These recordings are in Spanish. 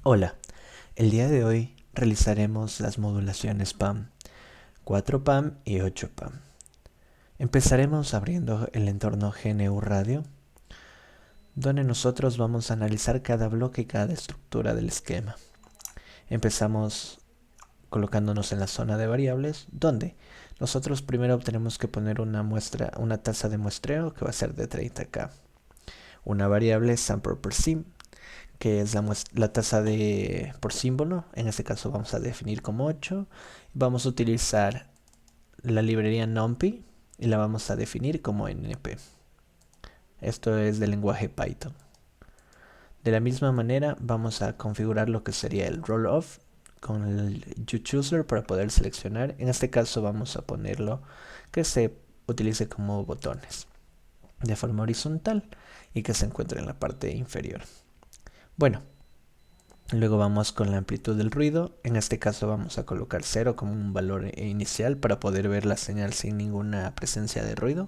Hola, el día de hoy realizaremos las modulaciones PAM, 4 PAM y 8 PAM. Empezaremos abriendo el entorno GNU Radio, donde nosotros vamos a analizar cada bloque y cada estructura del esquema. Empezamos colocándonos en la zona de variables, donde nosotros primero tenemos que poner una tasa de muestreo que va a ser de 30K, una variable sample per sim, que es la tasa por símbolo. En este caso vamos a definir como 8. Vamos a utilizar la librería NumPy y la vamos a definir como NP. Esto es del lenguaje Python. De la misma manera vamos a configurar lo que sería el roll-off con el uChooser para poder seleccionar. En este caso vamos a ponerlo que se utilice como botones de forma horizontal y que se encuentre en la parte inferior. Bueno, luego vamos con la amplitud del ruido. En este caso vamos a colocar 0 como un valor inicial para poder ver la señal sin ninguna presencia de ruido,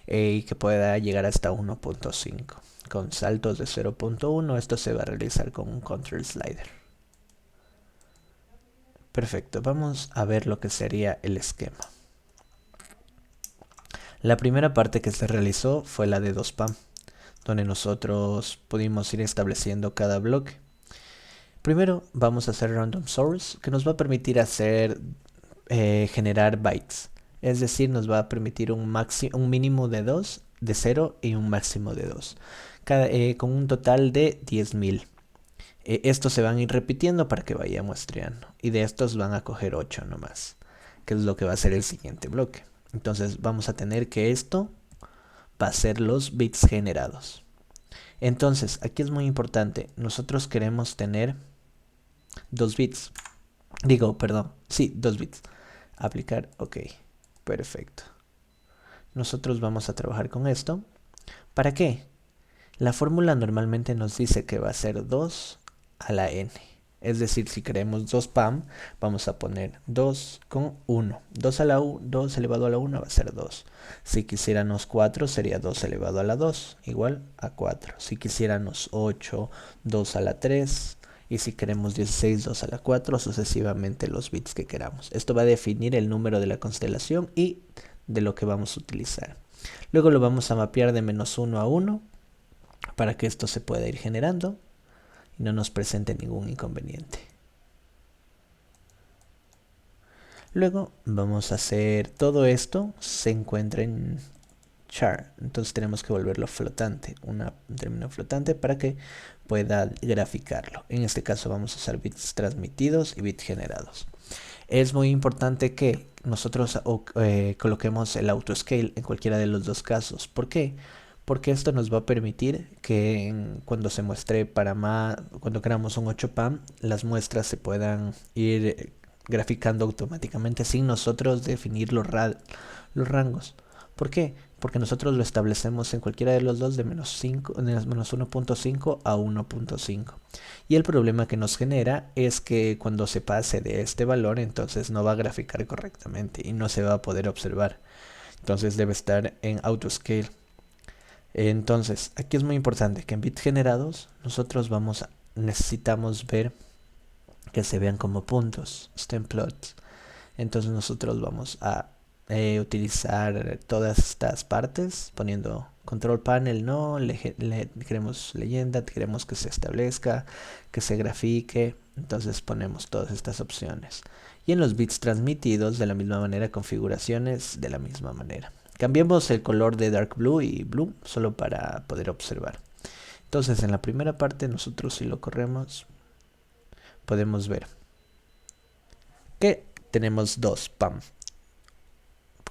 y que pueda llegar hasta 1.5. Con saltos de 0.1 esto se va a realizar con un control slider. Perfecto, vamos a ver lo que sería el esquema. La primera parte que se realizó fue la de 2 PAM, donde nosotros pudimos ir estableciendo cada bloque. Primero vamos a hacer random source, que nos va a permitir generar bytes. Es decir, nos va a permitir un mínimo de 2, de 0 y un máximo de 2. Con un total de 10.000. Estos se van a ir repitiendo para que vaya muestreando. Y de estos van a coger 8 nomás, que es lo que va a ser el siguiente bloque. Entonces vamos a tener que esto va a ser los bits generados. Entonces, aquí es muy importante. Nosotros queremos tener 2 bits. Digo, perdón. Sí, 2 bits. Aplicar, ok. Perfecto. Nosotros vamos a trabajar con esto. ¿Para qué? La fórmula normalmente nos dice que va a ser 2 a la n. Es decir, si queremos 2 PAM, vamos a poner 2 con 1. 2 a la 2 elevado a la 1 va a ser 2. Si quisiéramos 4 sería 2 elevado a la 2, igual a 4. Si quisiéramos 8, 2 a la 3. Y si queremos 16, 2 a la 4, sucesivamente los bits que queramos. Esto va a definir el número de la constelación y de lo que vamos a utilizar. Luego lo vamos a mapear de -1 a 1 para que esto se pueda ir generando y no nos presente ningún inconveniente. Luego vamos a hacer todo esto, se encuentra en char, entonces tenemos que volverlo flotante, un término flotante para que pueda graficarlo. En este caso vamos a usar bits transmitidos y bits generados. Es muy importante que nosotros coloquemos el autoscale en cualquiera de los dos casos. ¿Por qué? Porque esto nos va a permitir que cuando se muestre cuando creamos un 8 PAM, las muestras se puedan ir graficando automáticamente sin nosotros definir los rangos. ¿Por qué? Porque nosotros lo establecemos en cualquiera de los dos de menos 1.5 a 1.5. Y el problema que nos genera es que cuando se pase de este valor, entonces no va a graficar correctamente y no se va a poder observar. Entonces debe estar en autoscale. Entonces, aquí es muy importante que en bits generados nosotros necesitamos ver que se vean como puntos, stem plots. Entonces nosotros vamos a utilizar todas estas partes poniendo control panel, no, queremos leyenda, queremos que se establezca, que se grafique, entonces ponemos todas estas opciones. Y en los bits transmitidos de la misma manera, configuraciones de la misma manera. Cambiemos el color de dark blue y blue solo para poder observar. Entonces en la primera parte nosotros si lo corremos podemos ver que tenemos dos PAM.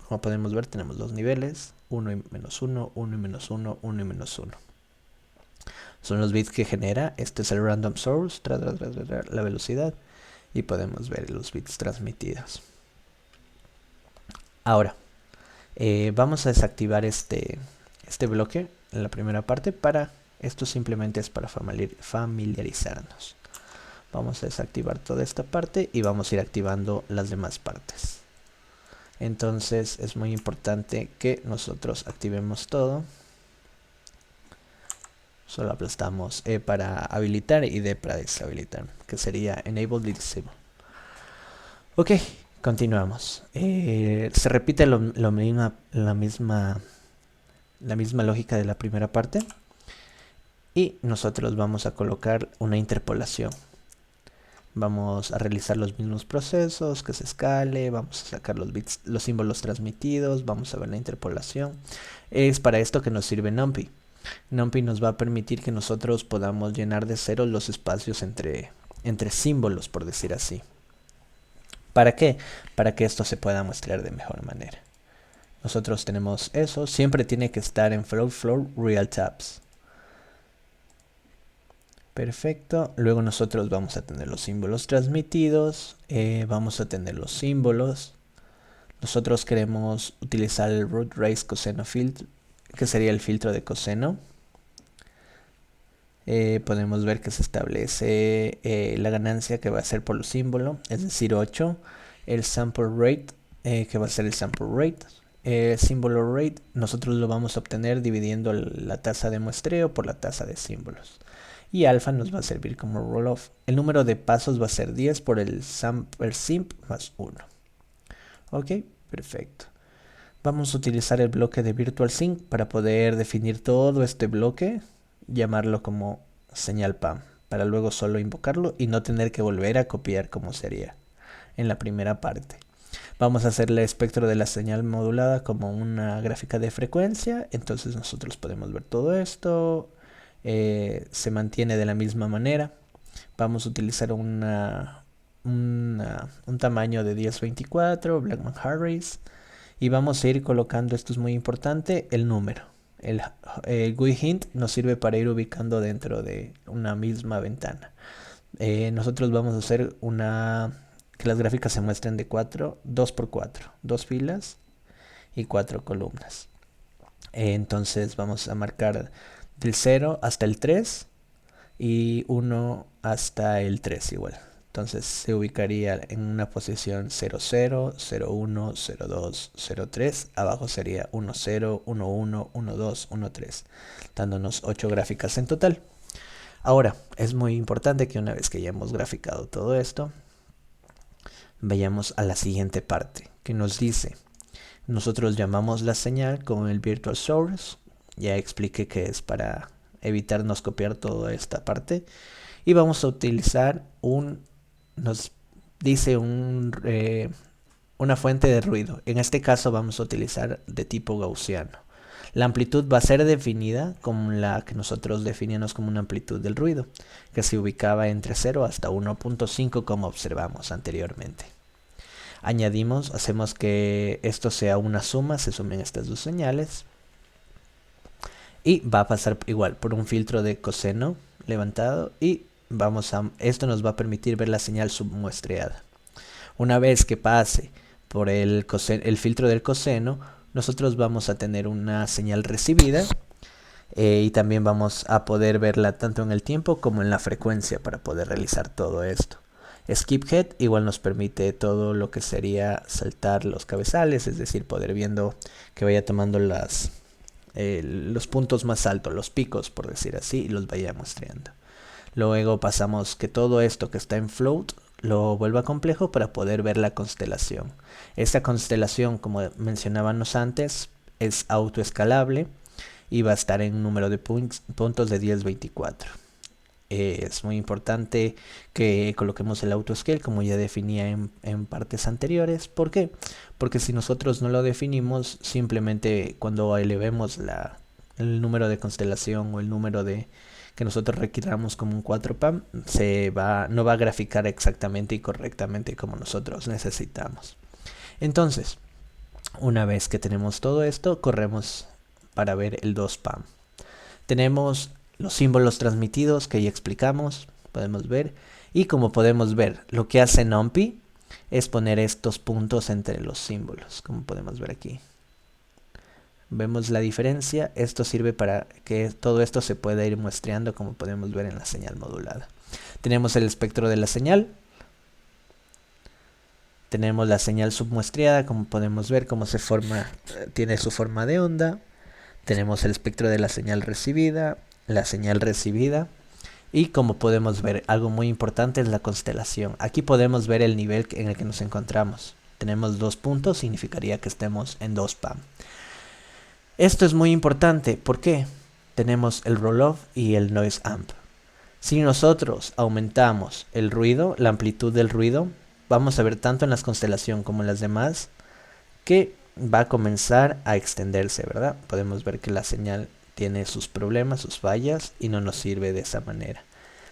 Como podemos ver tenemos dos niveles, 1 y -1, 1 y -1, 1 y -1. Son los bits que genera, este es el random source, la velocidad, y podemos ver los bits transmitidos. Ahora, vamos a desactivar este bloque en la primera parte. Esto simplemente es para familiarizarnos. Vamos a desactivar toda esta parte y vamos a ir activando las demás partes. Entonces es muy importante que nosotros activemos todo. Solo aplastamos E para habilitar y D para deshabilitar, que sería Enable y Disable. Ok, continuamos. Se repite la misma lógica de la primera parte. Y nosotros vamos a colocar una interpolación. Vamos a realizar los mismos procesos, que se escale, vamos a sacar los bits, los símbolos transmitidos, vamos a ver la interpolación. Es para esto que nos sirve NumPy. NumPy nos va a permitir que nosotros podamos llenar de cero los espacios entre símbolos, por decir así. ¿Para qué? Para que esto se pueda muestrear de mejor manera. Nosotros tenemos eso, siempre tiene que estar en flow real tabs. Perfecto, luego nosotros vamos a tener los símbolos transmitidos, vamos a tener los símbolos. Nosotros queremos utilizar el root raise coseno filtro, que sería el filtro de coseno. Podemos ver que se establece la ganancia que va a ser por los símbolos, es decir 8. El sample rate, que va a ser el sample rate. El símbolo rate nosotros lo vamos a obtener dividiendo la tasa de muestreo por la tasa de símbolos. Y alfa nos va a servir como roll-off. El número de pasos va a ser 10 por el simp más 1. Ok, perfecto. Vamos a utilizar el bloque de virtual sync para poder definir todo este bloque, llamarlo como señal PAM, para luego solo invocarlo y no tener que volver a copiar como sería en la primera parte. Vamos a hacer el espectro de la señal modulada como una gráfica de frecuencia, entonces nosotros podemos ver todo esto. Se mantiene de la misma manera. Vamos a utilizar un tamaño de 1024 Blackman Harris y vamos a ir colocando, esto es muy importante, el número. El GUI hint nos sirve para ir ubicando dentro de una misma ventana. Nosotros vamos a hacer que las gráficas se muestren de 2x4, 2 filas y 4 columnas. Entonces vamos a marcar del 0 hasta el 3 y 1 hasta el 3 igual. Entonces se ubicaría en una posición 0, 0, 0, 1, 0, 2, 0, 3. Abajo sería 1, 0, 1, 1, 1, 2, 1, 3, dándonos 8 gráficas en total. Ahora, es muy importante que una vez que ya hemos graficado todo esto, vayamos a la siguiente parte, que nos dice, nosotros llamamos la señal con el virtual source. Ya expliqué que es para evitarnos copiar toda esta parte. Y vamos a utilizar nos dice una fuente de ruido. En este caso vamos a utilizar de tipo gaussiano. La amplitud va a ser definida como la que nosotros definíamos como una amplitud del ruido, que se ubicaba entre 0 hasta 1.5 como observamos anteriormente. Hacemos que esto sea una suma, se sumen estas dos señales. Y va a pasar igual por un filtro de coseno levantado y esto nos va a permitir ver la señal submuestreada. Una vez que pase por el filtro del coseno, nosotros vamos a tener una señal recibida y también vamos a poder verla tanto en el tiempo como en la frecuencia para poder realizar todo esto. Skip head igual nos permite todo lo que sería saltar los cabezales, es decir, poder viendo que vaya tomando los puntos más altos, los picos por decir así, y los vaya muestreando. Luego pasamos que todo esto que está en float lo vuelva complejo para poder ver la constelación. Esta constelación, como mencionábamos antes, es autoescalable y va a estar en un número de puntos de 1024. Es muy importante que coloquemos el autoscale como ya definía en partes anteriores. ¿Por qué? Porque si nosotros no lo definimos, simplemente cuando elevemos el número de constelación o el número que nosotros requiramos como un 4PAM, no va a graficar exactamente y correctamente como nosotros necesitamos. Entonces, una vez que tenemos todo esto, corremos para ver el 2PAM. Tenemos los símbolos transmitidos que ya explicamos, podemos ver. Y como podemos ver, lo que hace NumPy es poner estos puntos entre los símbolos, como podemos ver aquí. Vemos la diferencia. Esto sirve para que todo esto se pueda ir muestreando, como podemos ver en la señal modulada. Tenemos el espectro de la señal. Tenemos la señal submuestreada, como podemos ver cómo tiene su forma de onda. Tenemos el espectro de la señal recibida, la señal recibida. Y como podemos ver, algo muy importante es la constelación. Aquí podemos ver el nivel en el que nos encontramos. Tenemos 2 puntos, significaría que estemos en 2 PAM. Esto es muy importante, ¿por qué? Tenemos el roll-off y el noise amp. Si nosotros aumentamos el ruido, la amplitud del ruido, vamos a ver tanto en la constelación como en las demás, que va a comenzar a extenderse, ¿verdad? Podemos ver que la señal tiene sus problemas, sus fallas y no nos sirve de esa manera.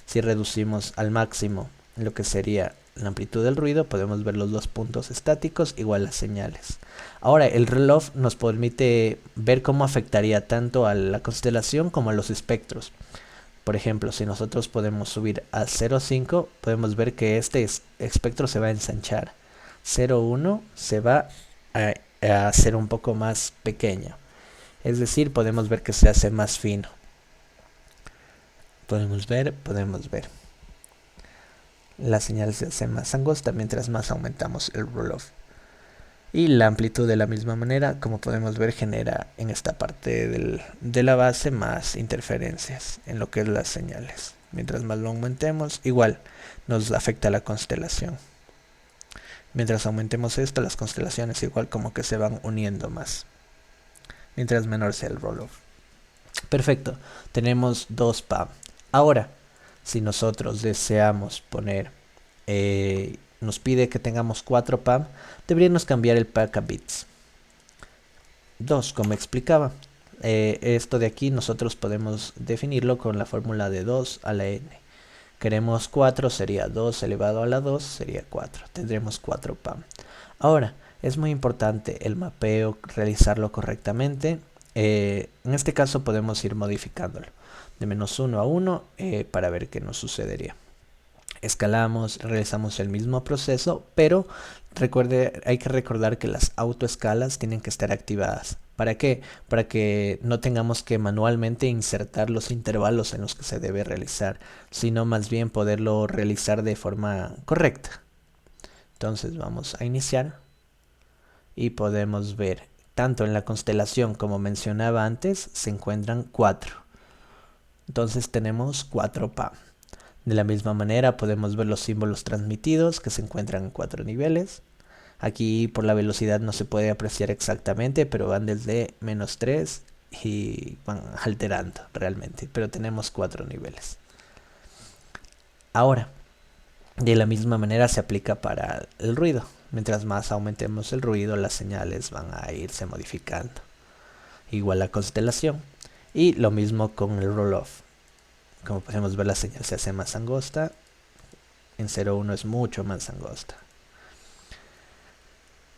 Si reducimos al máximo lo que sería la amplitud del ruido, podemos ver los 2 puntos estáticos igual las señales. Ahora el roll-off nos permite ver cómo afectaría tanto a la constelación como a los espectros. Por ejemplo, si nosotros podemos subir a 0.5, podemos ver que este espectro se va a ensanchar. 0.1 se va a hacer un poco más pequeño. Es decir, podemos ver que se hace más fino. Podemos ver. La señal se hace más angosta mientras más aumentamos el roll-off. Y la amplitud de la misma manera, como podemos ver, genera en esta parte de la base más interferencias en lo que es las señales. Mientras más lo aumentemos, igual nos afecta la constelación. Mientras aumentemos esto, las constelaciones igual como que se van uniendo más. Mientras menor sea el roll-off. Perfecto, tenemos 2 PAM. Ahora, si nosotros deseamos poner, nos pide que tengamos 4 PAM, deberíamos cambiar el pack a bits. 2, como explicaba. Esto de aquí nosotros podemos definirlo con la fórmula de 2 a la n. Queremos 4, sería 2 elevado a la 2, sería 4. Tendremos 4 PAM. Ahora, es muy importante el mapeo, realizarlo correctamente. En este caso podemos ir modificándolo de -1 a 1 para ver qué nos sucedería. Escalamos, realizamos el mismo proceso, pero hay que recordar que las autoescalas tienen que estar activadas. ¿Para qué? Para que no tengamos que manualmente insertar los intervalos en los que se debe realizar, sino más bien poderlo realizar de forma correcta. Entonces vamos a iniciar y podemos ver, tanto en la constelación como mencionaba antes, se encuentran 4. Entonces tenemos 4 PAM. De la misma manera podemos ver los símbolos transmitidos que se encuentran en 4 niveles. Aquí por la velocidad no se puede apreciar exactamente, pero van desde -3 y van alterando realmente. Pero tenemos 4 niveles. Ahora, de la misma manera se aplica para el ruido. Mientras más aumentemos el ruido, las señales van a irse modificando. Igual la constelación. Y lo mismo con el roll-off. Como podemos ver, la señal se hace más angosta. En 0.1 es mucho más angosta.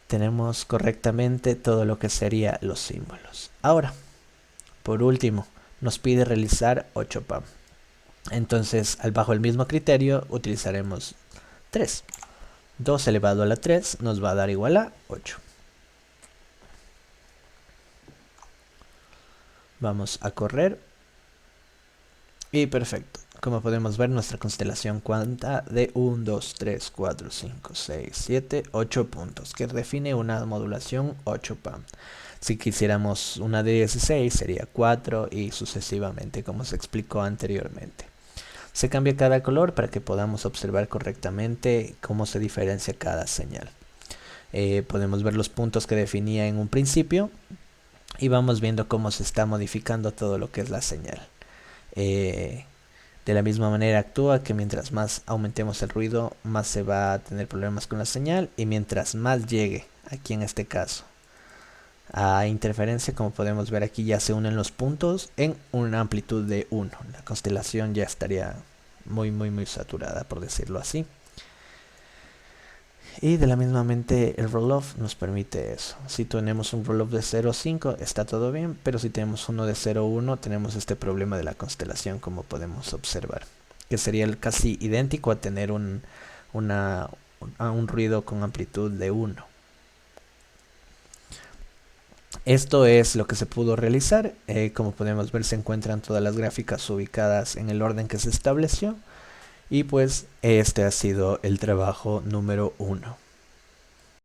Tenemos correctamente todo lo que sería los símbolos. Ahora, por último, nos pide realizar 8 PAM. Entonces, bajo el mismo criterio, utilizaremos 3. 2 elevado a la 3 nos va a dar igual a 8. Vamos a correr. Y perfecto. Como podemos ver, nuestra constelación cuenta de 1, 2, 3, 4, 5, 6, 7, 8 puntos, que define una modulación 8 PAM. Si quisiéramos una de 16 sería 4 y sucesivamente, como se explicó anteriormente. Se cambia cada color para que podamos observar correctamente cómo se diferencia cada señal. Podemos ver los puntos que definía en un principio y vamos viendo cómo se está modificando todo lo que es la señal. De la misma manera actúa que mientras más aumentemos el ruido, más se va a tener problemas con la señal, y mientras más llegue, aquí en este caso, a interferencia, como podemos ver aquí ya se unen los puntos en una amplitud de 1. La constelación ya estaría muy saturada, por decirlo así. Y de la misma manera el roll-off nos permite eso. Si tenemos un roll-off de 0.5 está todo bien, pero si tenemos uno de 0.1 tenemos este problema de la constelación, como podemos observar, que sería casi idéntico a tener un ruido con amplitud de 1. Esto es lo que se pudo realizar. Como podemos ver, se encuentran todas las gráficas ubicadas en el orden que se estableció. Y pues este ha sido el trabajo número 1.